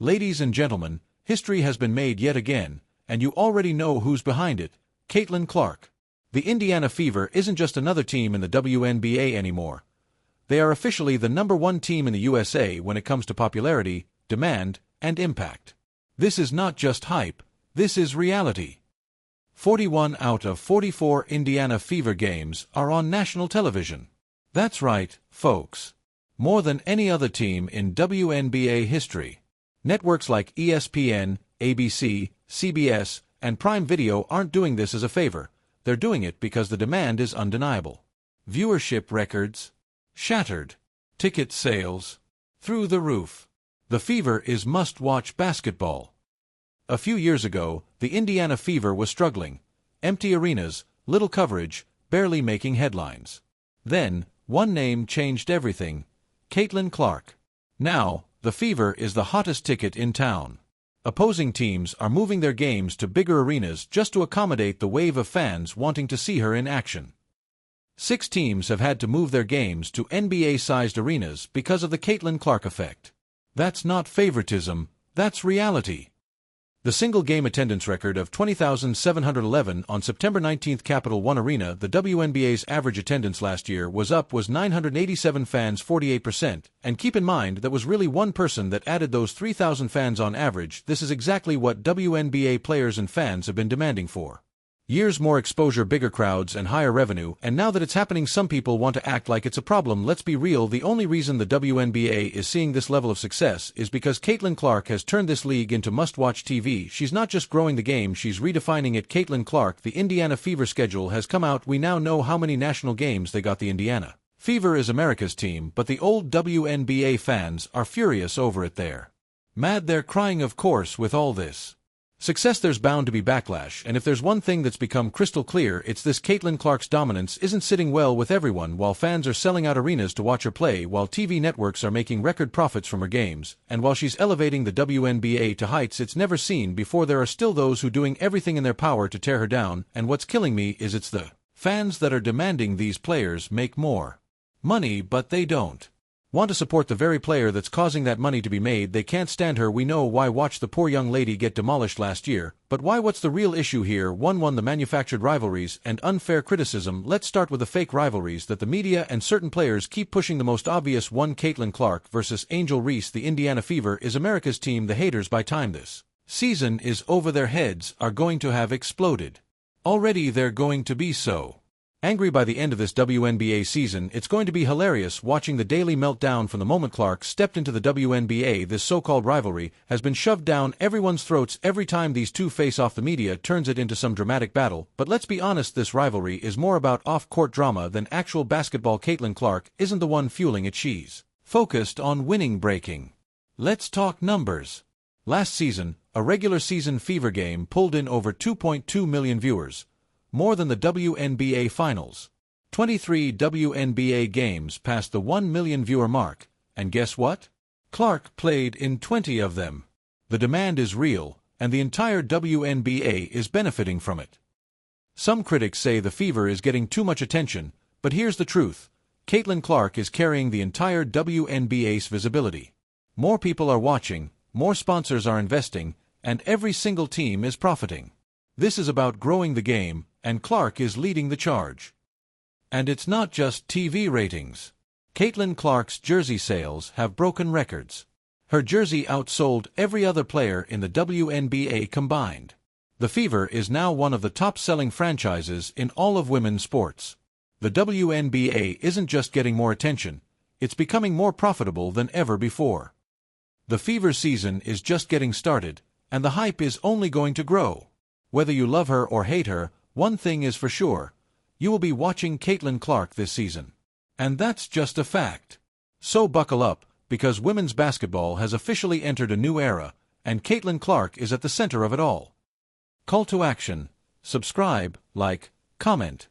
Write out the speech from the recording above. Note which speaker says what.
Speaker 1: Ladies and gentlemen, history has been made yet again, and you already know who's behind it: Caitlin Clark. The Indiana Fever isn't just another team in the WNBA anymore. They are officially the #1 team in the USA when it comes to popularity, demand, and impact. This is not just hype, this is reality. 41 out of 44 Indiana Fever games are on national television. That's right, folks. More than any other team in WNBA history. Networks like ESPN, ABC, CBS, and Prime Video aren't doing this as a favor. They're doing it because the demand is undeniable. Viewership records shattered. Ticket sales through the roof. The Fever is must-watch basketball. A few years ago, the Indiana Fever was struggling. Empty arenas, little coverage, barely making headlines. Then, one name changed everything: Caitlin Clark. Now, the Fever is the hottest ticket in town. Opposing teams are moving their games to bigger arenas just to accommodate the wave of fans wanting to see her in action. 6 teams have had to move their games to NBA-sized arenas because of the Caitlin Clark effect. That's not favoritism, that's reality. The single-game attendance record of 20,711 on September 19 Capital One Arena, the WNBA's average attendance last year was 987 fans, 48%, and keep in mind that was really one person that added those 3,000 fans on average. This is exactly what WNBA players and fans have been demanding for years: more exposure, bigger crowds, and higher revenue. And now that it's happening, some people want to act like it's a problem. Let's be real, the only reason the WNBA is seeing this level of success is because Caitlin Clark has turned this league into must-watch TV. She's not just growing the game, she's redefining it. Caitlin Clark. The Indiana Fever schedule has come out. We now know how many national games they got. The Indiana Fever is America's team, but the old WNBA fans are furious over it. They're mad, they're crying, of course. With all this success, there's bound to be backlash, and if there's one thing that's become crystal clear, it's this: Caitlin Clark's dominance isn't sitting well with everyone. While fans are selling out arenas to watch her play, while TV networks are making record profits from her games, and while she's elevating the WNBA to heights it's never seen before, there are still those who are doing everything in their power to tear her down. And what's killing me is it's the fans that are demanding these players make more money, but they don't want to support the very player that's causing that money to be made. They can't stand her. We know why. Watch the poor young lady get demolished last year. But why? What's the real issue here? 1. The manufactured rivalries and unfair criticism. Let's start with the fake rivalries that the media and certain players keep pushing. The most obvious one: Caitlin Clark versus Angel Reese. The Indiana Fever is America's team. The haters, by time this season is over their heads, are going to have exploded. Already they're going to be so angry by the end of this WNBA season. It's going to be hilarious watching the daily meltdown from the moment Clark stepped into the WNBA. This so-called rivalry has been shoved down everyone's throats. Every time these two face off, the media turns it into some dramatic battle. But let's be honest, this rivalry is more about off-court drama than actual basketball. Caitlin Clark isn't the one fueling it. She's focused on winning. Breaking. Let's talk numbers. Last season, a regular season Fever game pulled in over 2.2 million viewers, more than the WNBA Finals. 23 WNBA games passed the 1 million viewer mark, and guess what? Clark played in 20 of them. The demand is real, and the entire WNBA is benefiting from it. Some critics say the Fever is getting too much attention, but here's the truth: Caitlin Clark is carrying the entire WNBA's visibility. More people are watching, more sponsors are investing, and every single team is profiting. This is about growing the game, and Clark is leading the charge. And it's not just TV ratings. Caitlin Clark's jersey sales have broken records. Her jersey outsold every other player in the WNBA combined. The Fever is now one of the top-selling franchises in all of women's sports. The WNBA isn't just getting more attention, it's becoming more profitable than ever before. The Fever season is just getting started, and the hype is only going to grow. Whether you love her or hate her, one thing is for sure: you will be watching Caitlin Clark this season. And that's just a fact. So buckle up, because women's basketball has officially entered a new era, and Caitlin Clark is at the center of it all. Call to action: subscribe, like, comment.